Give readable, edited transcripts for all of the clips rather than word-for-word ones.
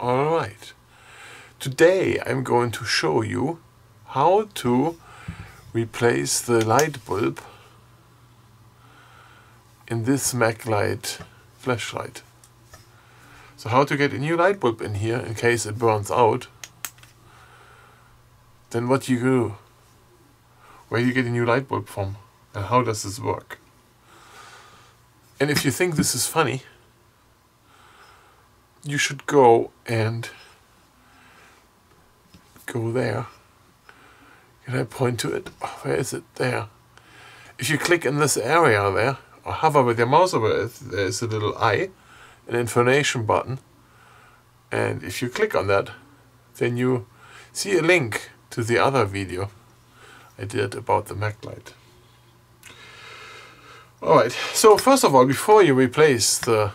Alright, today I'm going to show you how to replace the light bulb in this Mac-Lite flashlight. So how to get a new light bulb in here in case it burns out. Then what do you do? Where do you get a new light bulb from? And how does this work? And if you think this is funny, you should go and go there. Can I point to it? Oh, where is it? There. If you click in this area there, or hover with your mouse over it, there's a little eye, an information button. And if you click on that, then you see a link to the other video I did about the Mac-Lite. Alright, so first of all, before you replace the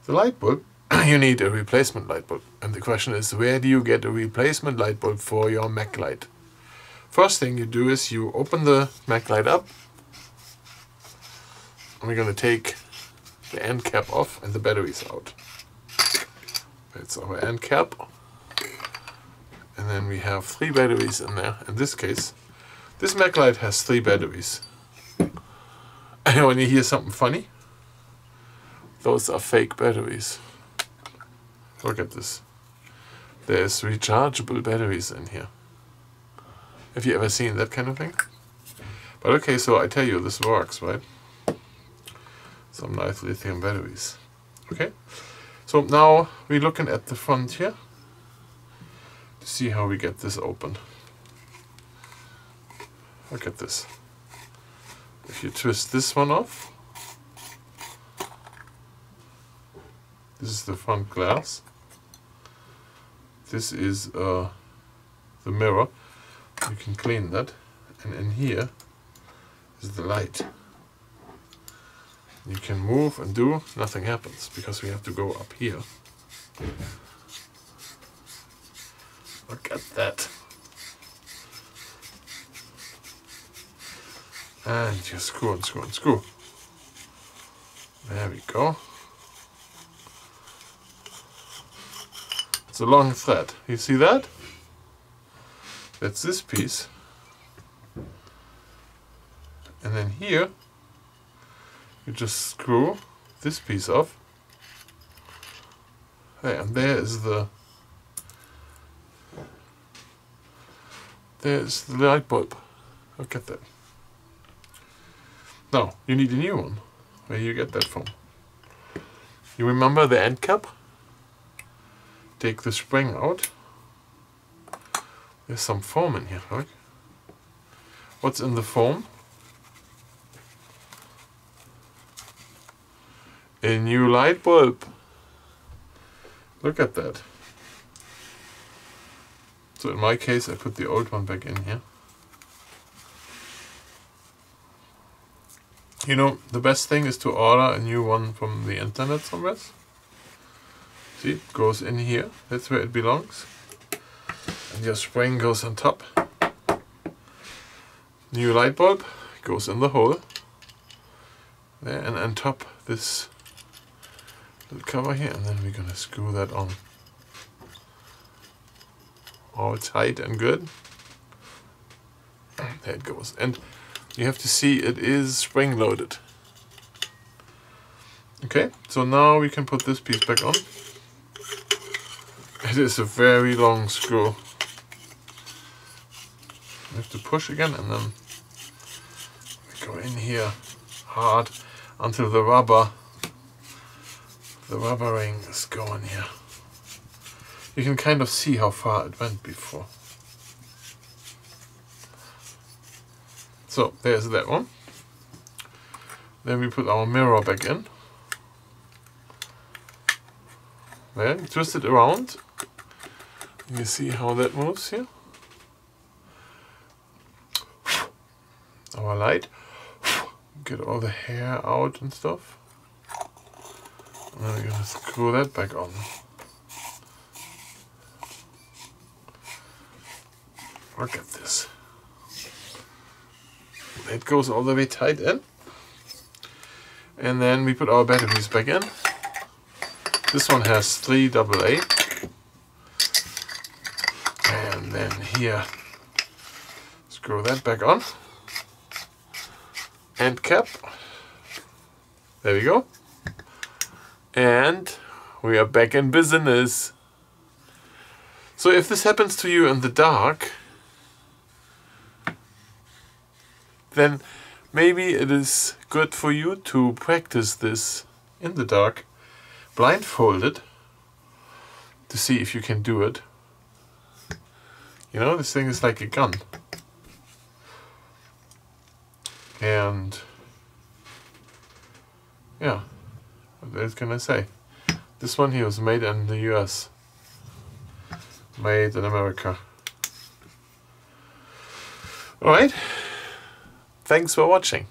light bulb, you need a replacement light bulb. And the question is, where do you get a replacement light bulb for your Mac-Lite? First thing you do is you open the Mac-Lite up. And we're going to take the end cap off and the batteries out. That's our end cap. And then we have 3 batteries in there. In this case, this Mac-Lite has 3 batteries. And when you hear something funny, those are fake batteries. Look at this. There's rechargeable batteries in here. Have you ever seen that kind of thing? But okay, so I tell you, this works, right? Some nice lithium batteries. Okay, so now we're looking at the front here to see how we get this open. Look at this. If you twist this one off, this is the front glass. This is the mirror. You can clean that. And in here is the light. You can move and do, nothing happens because we have to go up here. Look at that. And you screw and screw and screw. There we go. It's a long thread. You see that? That's this piece. And then here, you just screw this piece off. There, and there's the light bulb. Look at that. Now, you need a new one. Where do you get that from? You remember the end cap? Take the spring out. There's some foam in here, look. What's in the foam? A new light bulb. Look at that. So in my case, I put the old one back in here. You know, the best thing is to order a new one from the internet somewhere. See, it goes in here. That's where it belongs. And your spring goes on top. New light bulb goes in the hole. There, and on top this little cover here. And then we're going to screw that on. All tight and good. There it goes. And you have to see it is spring loaded. Okay, so now we can put this piece back on. It is a very long screw. We have to push again and then we go in here hard until the rubber ring is going here. You can kind of see how far it went before. So there's that one. Then we put our mirror back in. There, twist it around. You see how that moves here? Our light. Get all the hair out and stuff. And then we're gonna screw that back on. Look at this. It goes all the way tight in. And then we put our batteries back in. This one has 3 AA. And then here, screw that back on. End cap. There we go. And we are back in business. So if this happens to you in the dark, then maybe it is good for you to practice this in the dark, blindfolded, to see if you can do it. You know, this thing is like a gun. And yeah, what else can I say? This one here was made in the US. Made in America. Alright, thanks for watching.